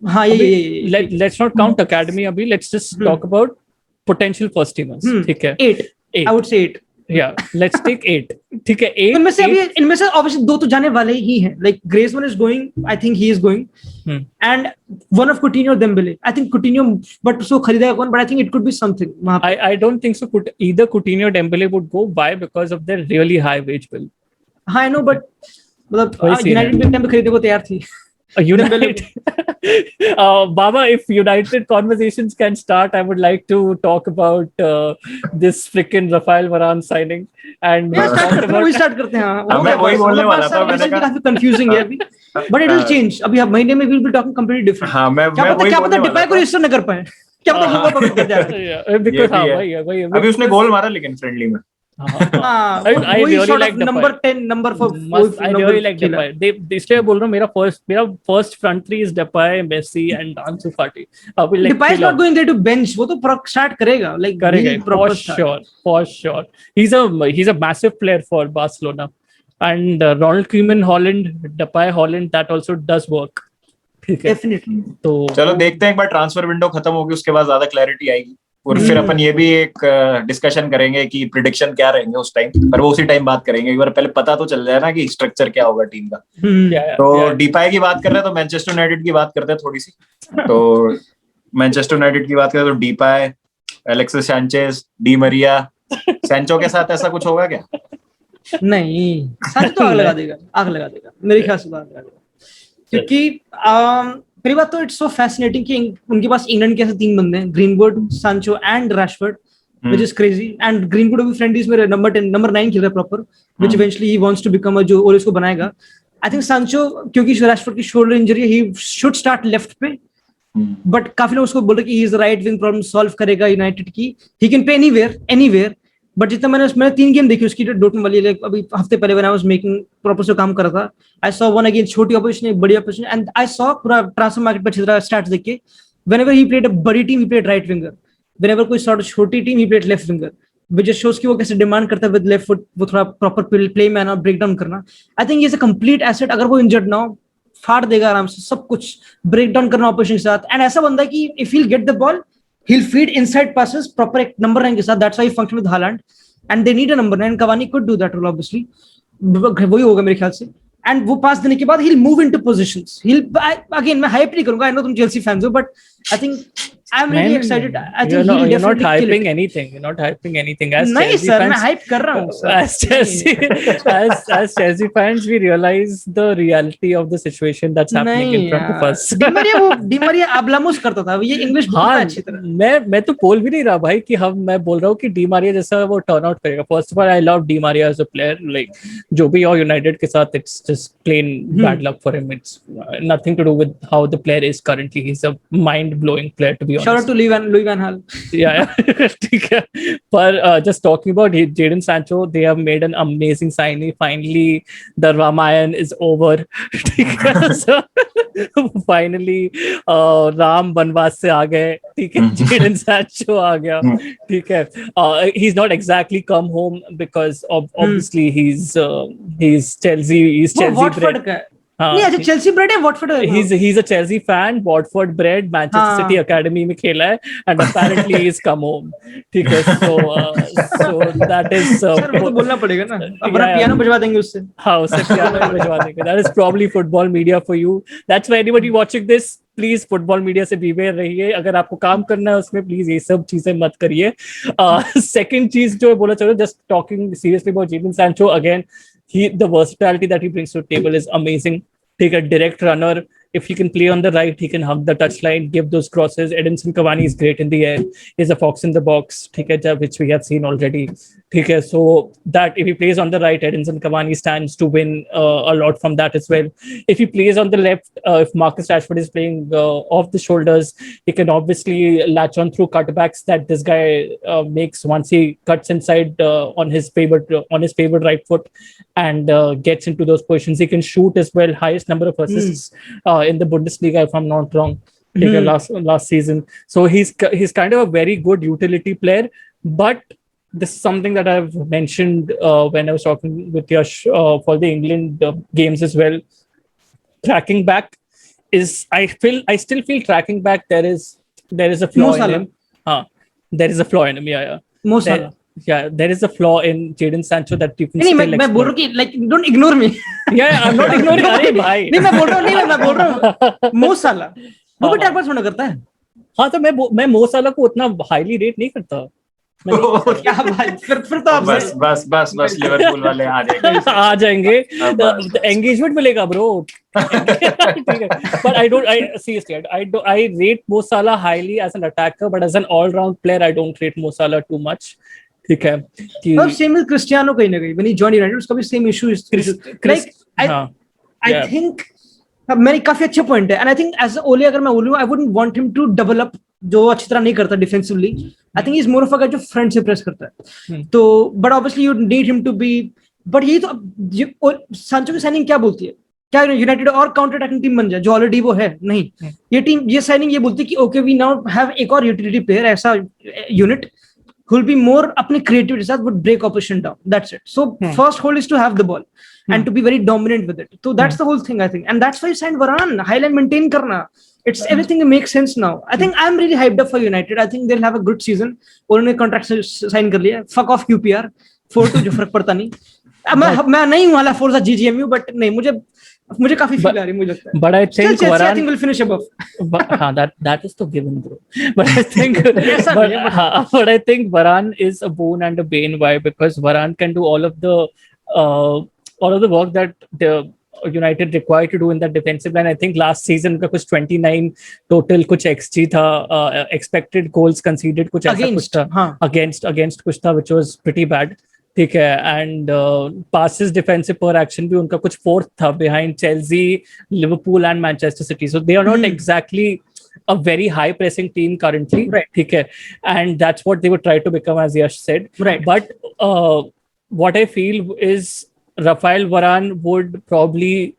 हाँ ये. Let's not count academy अभी. Let's just talk about potential first teamers. ठीक है. 8. I would say 8. Yeah, let's take 8. ठीक है, 8. इनमें से obviously 2 तो जाने वाले ही हैं. Like Griezmann is going, I think he is going, and one of Coutinho or Dembele. I think Coutinho, but so खरीदेगा कौन? But I think it could be something. I don't think so. Either Coutinho or Dembele would go. Why? Because of their really high wage bill. I know, but मतलब United भी time पे खरीदने को तैयार थी. United. Baba, if United conversations can start, I would like to talk about this freaking Rafael Varane signing. And start करते हैं. मैं वही बोलने वाला था. मैंने कहा काफी confusing है अभी, but it will change. अभी अब महीने में we'll be talking completely different. हाँ, मैं क्या पता Depay को रजिस्टर न कर पाए. क्या पता वो पकड़ कर जाए. Because हाँ वही अभी उसने गोल मारा लेकिन फ्रेंडली में. I really like number 10 number for I really like Depay. इसलिए बोल रहा हूँ मेरा first front three is Depay, Messi and Ansu Fati. Depay is not going there to bench. वो तो start करेगा. Like for sure. He's a massive player for Barcelona. And Ronald Koeman, Holland, Depay, Holland, that also does work. Definitely. तो चलो देखते हैं, एक बार transfer window खत्म होगी उसके बाद ज्यादा क्लैरिटी आएगी और फिर अपन ये भी एक डिस्कशन करेंगे कि प्रिडिक्शन क्या रहेंगे उस टाइम पर. वो उसी टाइम बात करेंगे. एक बार पहले पता तो चल जाए ना कि स्ट्रक्चर क्या होगा टीम का. तो डीपाई की बात कर रहे हैं तो मैनचेस्टर यूनाइटेड की बात करते हैं थोड़ी सी. तो मैनचेस्टर यूनाइटेड की बात करें तो Depay, Alexis Sanchez, Di Maria, Sancho के साथ ऐसा कुछ होगा क्या? नहीं, सैंचो तो आग लगा देगा मेरे ख्याल से. आग लगा देगा क्योंकि पहली बात तो इट्स सो फैसिनेटिंग कि उनके पास इंग्लैंड के ऐसे 3 बंदे हैं, Greenwood, Sancho and Rashford, which is crazy. And Greenwood अभी फ्रेंडलीज में नंबर 10 नंबर 9 खेल रहा है proper, which eventually he wants to become जो और इसको बनाएगा. आई थिंक सांचो क्योंकि रैशफोर्ड की शोल्डर इंजरी है, ही शुड स्टार्ट लेफ्ट पे, बट काफी लोग उसको बोल रहे कि he is right wing problem solve करेगा यूनाइटेड की. ही कैन प्ले एनीवेयर. बट जितना मैंने 3 गेम देखी उसकी डोटन वाली, लाइक अभी हफ्ते पहले when I was making proper से काम कर रहा था, आई सॉ वन अगेंस्ट छोटी ऑपोजिशन, एक बड़ी ऑपोजिशन, एंड आई सॉ पूरा ट्रांसफर मार्केट पे अच्छी तरह स्टार्ट्स देख के, व्हेनेवर ही प्लेड अ बड़ी team he played right winger, whenever कोई सॉर्ट छोटी team he played left winger, which just shows कि वो कैसे डिमांड करता है विद लेफ्ट फुट, वो थोड़ा प्रॉपर प्ले में आना, ब्रेक डाउन करना. आई थिंक ये इज अ कंप्लीट एसेट. अगर वो इंजर्ड ना हो, फाड़ देगा आराम से सब कुछ, ब्रेक डाउन करना ऑपोजिशन के साथ. एंड ऐसा बंदा कि if he will get the ball, he will feed inside passes proper एक नंबर 9 के साथ. That's why he function with Holland. And they need a number 9. Cavani could do that role, obviously. वही होगा मेरे ख्याल से. And वो पास देने के बाद he'll move into positions. Again मैं hype नहीं करूँगा. I know तुम Chelsea fans हो, but I think I'm really excited. I think you're not hyping anything. You're not hyping anything. As नहीं sir, मैं hype कर रहा हूँ. As Chelsea fans, we realize the reality of the situation that's happening in front of us. Di Maria अबलामोस करता था. ये English बहुत अच्छी तरह. मैं तो बोल भी नहीं रहा भाई कि मैं बोल रहा हूँ कि डी मारिया जैसा वो टर्न आउट करेगा. First of all, I love Di Maria as a player. Like जो भी हो यूनाइटेड के साथ, it's just plain bad luck for him. It's nothing to do with how the player is currently. He's a mind blowing player to be be honest. Shout out to Louis Van Gaal. Yeah. ठीक है. But just talking about Jadon Sancho, they have made an amazing signing. Finally, the Ramayan is over. ठीक है. So, finally, Ram वनवास से आ गए. ठीक है. Jadon Sancho आ गया. ठीक है. He's not exactly come home because obviously he's Chelsea. He's Chelsea Watford का. नहीं अच्छा चेल्सी ब्रेड है Watford he's a Chelsea fan, Watford bred, Manchester City academy में खेला है and apparently he's come home. ठीक है. So that is सर वो तो बोलना पड़ेगा ना. अब पियानो बजवा देंगे उससे. हाँ उससे पियानो बजवा देंगे. That is probably football media for you. That's why anybody watching this, please football media से बीवेयर रहिए. अगर आपको काम करना है उसमें प्लीज ये सब चीजें मत करिए. सेकंड चीज जो बोला चलो just talking seriously about Jadon Sancho again, the versatility that he brings to the table is amazing. Take a direct runner. If he can play on the right, he can hug the touchline, give those crosses. Edinson Cavani is great in the air. He's a fox in the box, which we have seen already. So that if he plays on the right, Edinson Cavani stands to win a lot from that as well. If he plays on the left, if Marcus Rashford is playing off the shoulders, he can obviously latch on through cutbacks that this guy makes once he cuts inside on his favorite right foot and gets into those positions. He can shoot as well. Highest number of assists in the Bundesliga, if I'm not wrong, last season. So he's kind of a very good utility player. But this is something that I've mentioned when I was talking with Yash for the England games as well. Tracking back is, I still feel tracking back there is a flaw in him. There is a flaw in him. Mo Salah. Yeah, there is a flaw in Jadon Sancho that you can नहीं still मैं बोल रहा हूँ कि like don't ignore me. Yeah, I'm not ignoring. अरे भाई नहीं मैं बोल रहा हूँ मो साला वो भी टाइम पास होना करता है. हाँ तो मैं मो साला को उतना हाईली रेट नहीं करता. क्या भाई फिर तो आप बस लिवरपूल वाले आ जाएंगे. एंगेजमेंट मिलेगा bro. But I rate Mo Salah highly as an attacker, but as an all-round player, I don't rate Mo Salah too much. ठीक है. और सेम विद क्रिस्टियानो कहीं ना कहीं when he joined United उसका भी same issue like I think मेरी काफी अच्छा पॉइंट है. एंड आई थिंक एज ओले अगर मैं बोलूं I wouldn't want him to develop जो अच्छी तरह नहीं करता defensively. I think he is more of a guy जो फ्रंट से प्रेस करता है. तो but obviously you need him to be. But यही तो सांचो की साइनिंग क्या बोलती है, क्या यूनाइटेड और काउंटर अटैकिंग टीम बन जाए जो ऑलरेडी वो है. नहीं, ये टीम ये साइनिंग ये बोलती है कि ओके वी नाउ हैव एक और यूटिलिटी प्लेयर, ऐसा unit who will be more अपने creativity साथ would break opposition down. That's it. So first goal is to have the ball and to be very dominant with it. So that's the whole thing I think, and that's why you signed Varane. Highline maintain करना. It's everything makes sense now. I think I'm really hyped up for United. I think they'll have a good season. उन्होंने contract sign कर लिया. Fuck off QPR. 4-2 जो फर्क पड़ता नहीं. मैं नहीं हूँ वाला Forza GGMU, but नहीं मुझे काफी फील आ रही मुझे लगता है. But I think Varane, I think will finish above. that is the given, bro. But I think but I think Varane is a boon and a bane. Why? Because Varane can do all of the work that the United required to do in that defensive line. I think last season का कुछ 29 total कुछ XG था, expected goals conceded कुछ ऐसा कुछ था against कुछ था, which was pretty bad. ठीक है. And passes defensive per action भी उनका कुछ 4th था behind Chelsea, Liverpool and Manchester City. So they are not exactly a very high pressing team currently. Right. ठीक है. And that's what they would try to become, as Yash said. Right. But what I feel is Rafael Varane would probably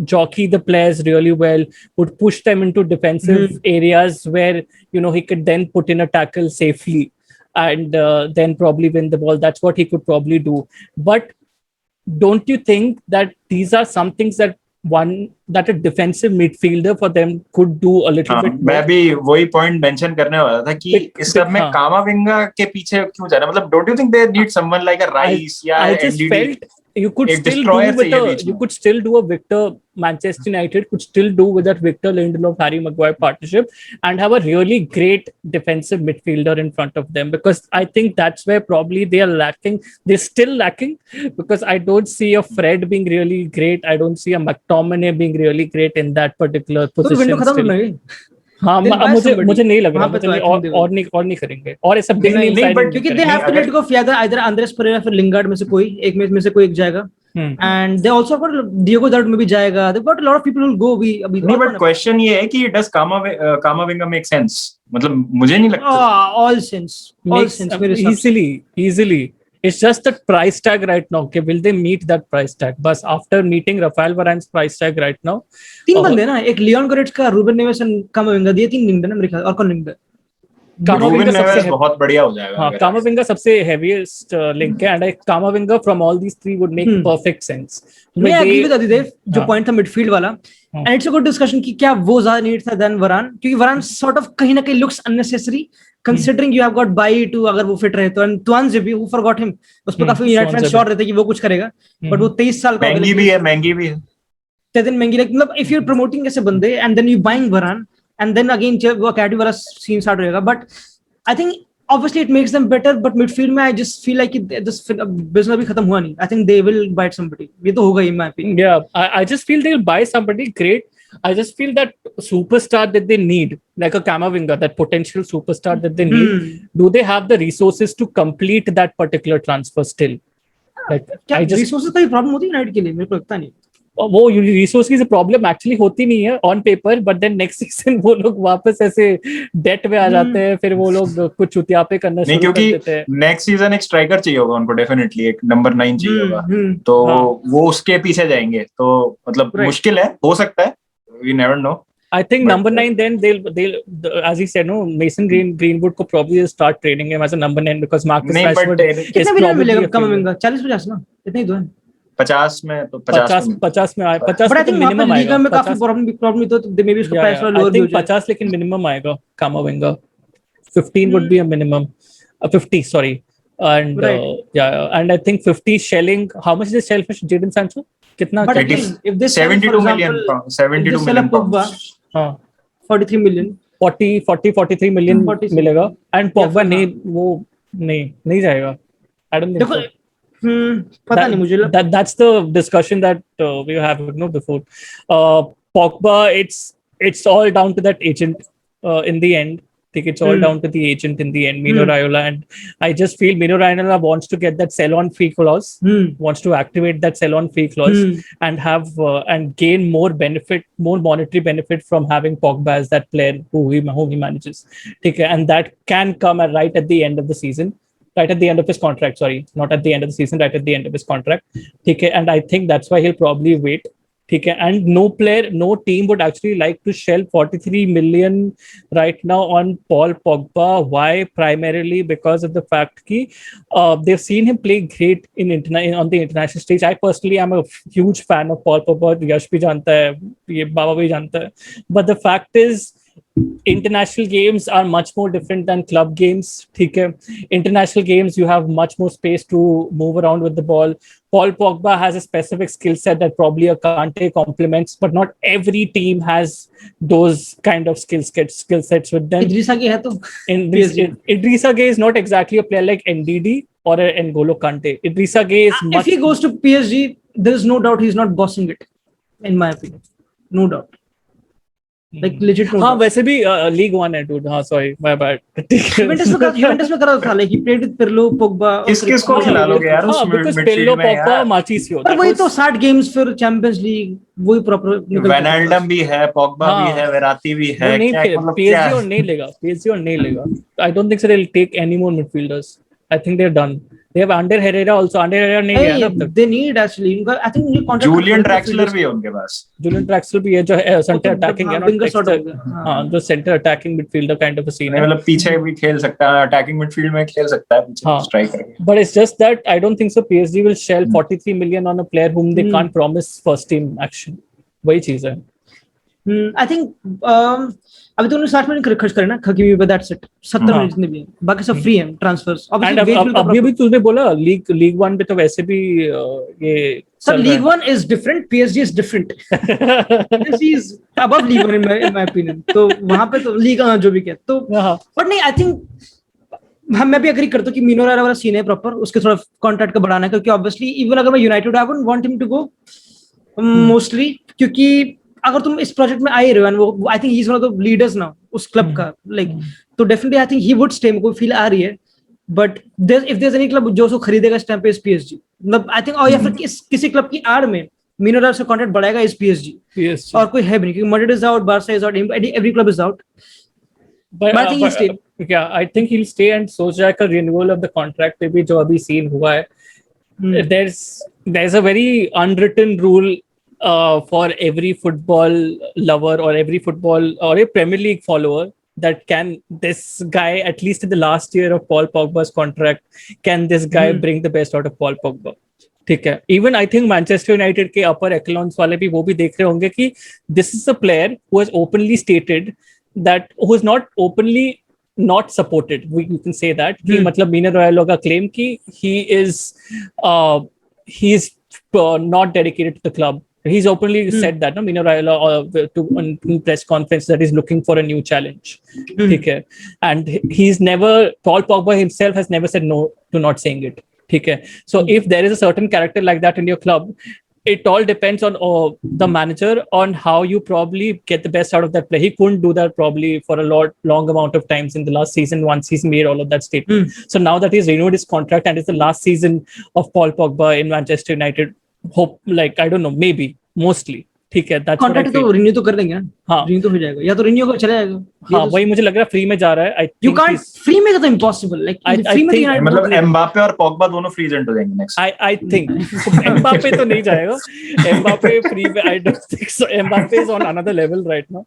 jockey the players really well, would push them into defensive areas where he could then put in a tackle safely and then probably win the ball. That's what he could probably do. But don't you think that these are some things that a defensive midfielder for them could do a little bit more? मैं भी वही point mention करने वाला था कि इस सब में कामाविंगा के पीछे क्यों जाना. मतलब don't you think they need someone like a Rice या I just felt you could still do a Victor. Manchester United could still do with that Victor Lindelof, Harry Maguire partnership and have a really great defensive midfielder in front of them, because I think that's where probably they are lacking. They're still lacking because I don't see a Fred being really great. I don't see a McTominay being really great in that particular position. हाँ मुझे नहीं लग रहा और नहीं करेंगे और ऐसा क्योंकि they have to let go of either Andres Pereira फिर Lingard में से कोई एक में से कोई एक जाएगा. and they also got Diego Dalot में भी जाएगा. They've got a lot of people who will go. अभी नहीं, but question ये है कि does Kamavinga make sense? मतलब मुझे नहीं लगता. All sense. Easily. It's just the price tag right now. Okay, will they meet that price tag? But after meeting Rafael Varane's price tag right now, 3 बंदे ना, एक लियोन गोरेट्स्का, रूबेन नेवेस और कामाविंगा, दिए 3 linked है ना मेरे ख्याल. और कौन लिंक्ड है? Ruben Neves बहुत बढ़िया हो जाएगा. हाँ, Kamavinga सबसे heaviest link है, and Kamavinga from all these three would make perfect sense. मैं agree with Aditya जो point था midfield वाला, and it's a good discussion कि क्या वो ज़्यादा need था than Varane, क्योंकि Varane sort of कहीं ना कहीं looks unnecessary considering you have got Bailly to, अगर वो fit रहे तो, and Tuanzebe भी, who forgot him, उस पर काफी United fans sure रहते कि वो कुछ करेगा, but वो 23 साल का महंगी भी है. Then महंगी, like मतलब if you're promoting ऐसे बंदे and then you buying Varane and then again वो academy वाला scene start होएगा, but I think obviously it makes them better, but midfield में I just feel like this business अभी खत्म हुआ नहीं. I think they will buy somebody. ये तो होगा ही, in my opinion. Yeah, I just feel they'll buy somebody great. I just feel that superstar that they need, like a Kamavinga, that potential superstar that they need, do they have the resources to complete that particular transfer still? Like, क्या resources का ही problem होती है United के लिए? मेरे को लगता नहीं. वो रिसोर्स की प्रॉब्लम एक्चुअली होती नहीं है on paper, but then next season वो लोग वापस ऐसे डेट पे आ जाते हैं, फिर वो लोग कुछ चुतियापे करना शुरू कर देते हैं. नेक्स्ट सीजन एक स्ट्राइकर चाहिए होगा उनको, डेफिनेटली एक नंबर 9 चाहिए होगा, तो वो उसके पीछे जाएंगे, तो मतलब मुश्किल है, हो सकता है, we never know. I think number 9 then they'll as he said, no, Mason Greenwood को probably start training him as a number 9 because Marcus Rashford कितना मिलियन मिलेगा Kamavinga? 40-50 ना, इतना ही तो है. 50 में तो 50 में आए, 50 तो मिनिमम आएगा. में काफी प्रॉब्लम तो मे बी उसका प्राइस लोअर हो जाए. 50 लेकिन मिनिमम आएगा Kamavinga. 15 would be a minimum. 50, sorry. And and I think 50 shelling. How much is the shell for Jadon Sancho? कितना? But if they 72 million pounds. 72 million pounds. हाँ, 43 million. 43 million मिलेगा. And Pogba नहीं जाएगा. I don't think so. पता नहीं मुझे. That's the discussion that we were having before. Pogba, it's all down to that agent in the end. I think it's all down to the agent in the end, Mino Raiola, and I just feel Mino Raiola wants to get that sell-on fee clause, wants to activate that sell-on fee clause, and have and gain more benefit, more monetary benefit from having Pogba as that player who he manages. Okay, and that can come right at the end of the season. Right at the end of his contract, sorry, not at the end of the season, right at the end of his contract. Okay, and I think that's why he'll probably wait. Okay, and no team would actually like to shell 43 million right now on Paul Pogba. Why? Primarily because of the fact that they've seen him play great on the international stage. I personally am a huge fan of Paul Pogba. Yash bhi janta hai, ye Baba bhi janta hai. But the fact is, international games are much more different than club games. Okay? International games, you have much more space to move around with the ball. Paul Pogba has a specific skill set that probably a Kante complements, but not every team has those kind of skill sets with them. Idrissa Gueye hai to Idrissa Gueye is not exactly a player like NDD or N'Golo Kante. Idrissa Gueye is if he goes to PSG, there is no doubt he's not bossing it, in my opinion. No doubt. Like legit. हाँ, वैसे भी League 1 है dude. हाँ, sorry, my bad. Juventus में करा था, like he played with Pirlo, Pogba. किसको खिला लोगे यार उस Pirlo, Pogba, Marchisio. पर वही तो 60 games फिर Champions League वही proper. Wijnaldum भी है, Pogba भी है, Verratti भी है. PSG और नहीं लेगा. I don't think so they'll take any more midfielders. I think they're done. They have Ander Herrera also. Ander Herrera नहीं है अब तक. They need actually. I think new contract. Julian Draxler भी है उनके पास. Julian Draxler भी है जो center attacking है, हाँ, जो center attacking midfielder kind of a scene है. मतलब पीछे भी खेल सकता है, attacking midfield में खेल सकता है पीछे striker. But it's just that I don't think so PSG will shell 43 million on a player whom they can't promise first team action. वही चीज है. I think अभी तो उन्होंने 60 मिलियन खर्च करे ना हकीमी पे, दैट्स इट. 70 मिलियन जितने भी हैं, बाकी सब फ्री हैं ट्रांसफर्स. अभी भी तुझे बोला लीग 1 पे तो वैसे भी ये sir league 1 is different, PSG is different. PSG is above league 1 in my opinion. तो वहां पे तो लीग जो भी कहते तो, बट नहीं, आई थिंक मैं भी एग्री करता हूं कि मीनो रायोला वाला सीन है प्रॉपर, उसके थोड़ा कॉन्ट्रैक्ट का बढ़ाना है, क्योंकि ऑब्वियसली इवन अगर मैं United I wouldn't want him to go mostly, क्योंकि अगर तुम इस प्रोजेक्ट में आए रहे हो, वो I think he is one of the leaders now उस क्लब का, लाइक तो definitely I think he would stay. मेरे को फील आ रही है, but if there is any club जो उसको खरीदेगा इस टाइम पे इज PSG. मतलब आई थिंक, और या फिर किसी क्लब की आड़ में मीनो रायोला से कॉन्ट्रैक्ट बढ़ाएगा इस पीएसजी, और कोई है भी नहीं, क्योंकि Madrid is out, Barca is out, every club is out. But I think he'll stay. Yeah, I think he'll stay, and सोचा का renewal of the contract पे भी जो अभी सीन हुआ है, there's a very unwritten rule for every football lover or every football or a Premier League follower that this guy, at least in the last year of Paul Pogba's contract, can this guy bring the best out of Paul Pogba? ठीक है. Even I think Manchester United के upper echelons वाले भी वो भी देख रहे होंगे कि this is a player who has openly stated that, who is not openly not supported, we can say that, कि मतलब मीनो रायोला का claim कि he is not dedicated to the club. He's openly said that, no, Mino Raiola in press conference, that he's looking for a new challenge. Okay. And Paul Pogba himself has never said no to not saying it. Okay. So if there is a certain character like that in your club, it all depends on the manager, on how you probably get the best out of that player. He couldn't do that probably for a long amount of times in the last season once he's made all of that statement. So now that he's renewed his contract and it's the last season of Paul Pogba in Manchester United, hope, like, I don't know, maybe, mostly, ठीक है, that's what I feel. तो renew तो कर देंगे ना. हाँ, renew तो हो जाएगा, या तो रिन्यू कर चला जाएगा. हाँ, वही मुझे लग रहा है फ्री में जा रहा है. You can't फ्री में, तो इम्पॉसिबल, लाइक फ्री में तो मतलब एम्बापे और पोग्बा दोनों फ्री एजेंट हो जाएंगे नेक्स्ट. I think एम्बापे तो नहीं जाएगा. एम्बापे फ्री में, I don't think so. Mbappe is on another level right now,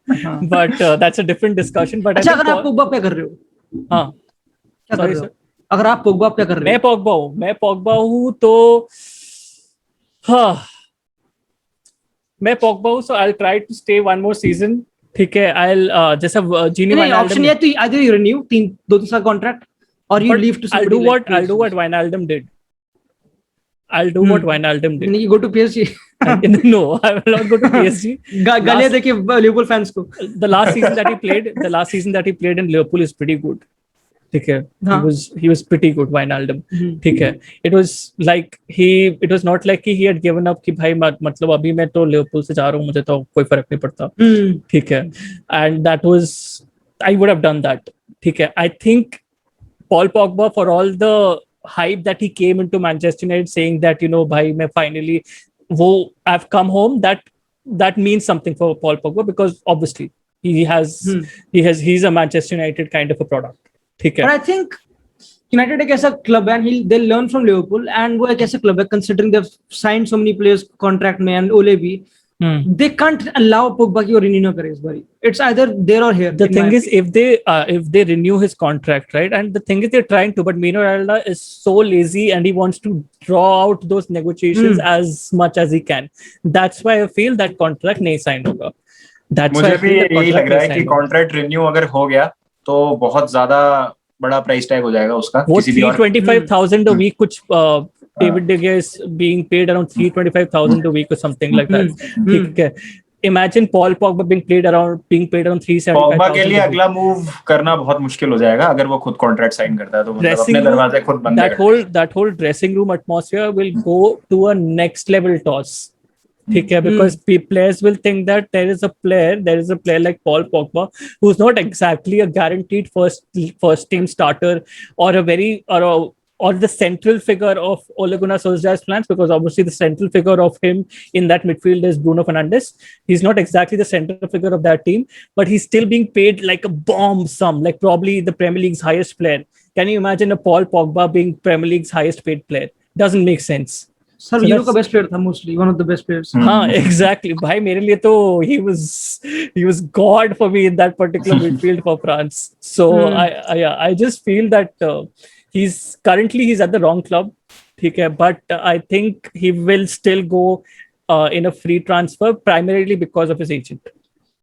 but that's a different discussion. But अच्छा, अगर आप पोग्बा क्या कर रहे हो? हाँ, क्या कर रहे हो? अगर आप पोग्बा क्या कर रहे हो? मैं पोग्बा हूँ तो हाँ, मैं पोग्बा हूँ, so I'll try to stay one more season. ठीक है, I'll जैसा जीनी वाइनल्डम, ऑप्शन ये तो either you renew 2-3 साल contract, or you leave to I'll do what Wijnaldum did. I'll do what Wijnaldum did. You go to PSG. No, I will not go to PSG. गालियां देके Liverpool fans को. The last season that he played in Liverpool is pretty good. ठीक है, he was pretty good, Wijnaldum. ठीक है, it was not like he had given up कि भाई मतलब अभी मैं तो लिवरपूल से जा रहा हूँ, मुझे तो कोई फर्क नहीं पड़ता. ठीक है, and that was, I would have done that. ठीक है, I think Paul Pogba, for all the hype that he came into Manchester United saying that, you know, bhai मैं finally I've come home, that means something for Paul Pogba, because obviously he's a Manchester United kind of a product. ठीक है. But I think United एक ऐसा club है, and they'll learn from Liverpool, and वो एक ऐसा club है, considering they've signed so many players contract में, and Ole भी, they can't allow Pogba की renew ना करे इस बारी. It's either there or here. The thing is, if they renew his contract, right, and the thing is they're trying to, but Mino Raiola is so lazy and he wants to draw out those negotiations as much as he can. That's why I feel that contract नहीं sign होगा. मुझे भी यही लग रहा है कि contract renew अगर हो गया तो बहुत ज्यादा बड़ा प्राइस टैग हो जाएगा उसका. वो 325,000 a week कुछ David De Gea is being paid around 325,000 a week or something like that. ठीक है. Imagine Paul Pogba being paid around 375,000. Pogba के लिए अगला मूव करना बहुत मुश्किल हो जाएगा अगर वो खुद कॉन्ट्रैक्ट साइन करता है तो मतलब अपने दरवाजे खुद बंद करेगा. That whole dressing room atmosphere will go to a next level toss. ठीक है, because players will think that there is a player like Paul Pogba who's not exactly a guaranteed first team starter or the central figure of Ole Gunnar Solskjaer's plans, because obviously the central figure of him in that midfield is Bruno Fernandes. He's not exactly the central figure of that team, but he's still being paid like a bomb sum, like probably the Premier League's highest player. Can you imagine a Paul Pogba being Premier League's highest paid player? Doesn't make sense. Sir, Euro का best player था, mostly one of the best players. हाँ, exactly. भाई मेरे लिए तो he was God for me in that particular midfield for France. So I just feel that he's at the wrong club. ठीक है, but I think he will still go in a free transfer primarily because of his agent.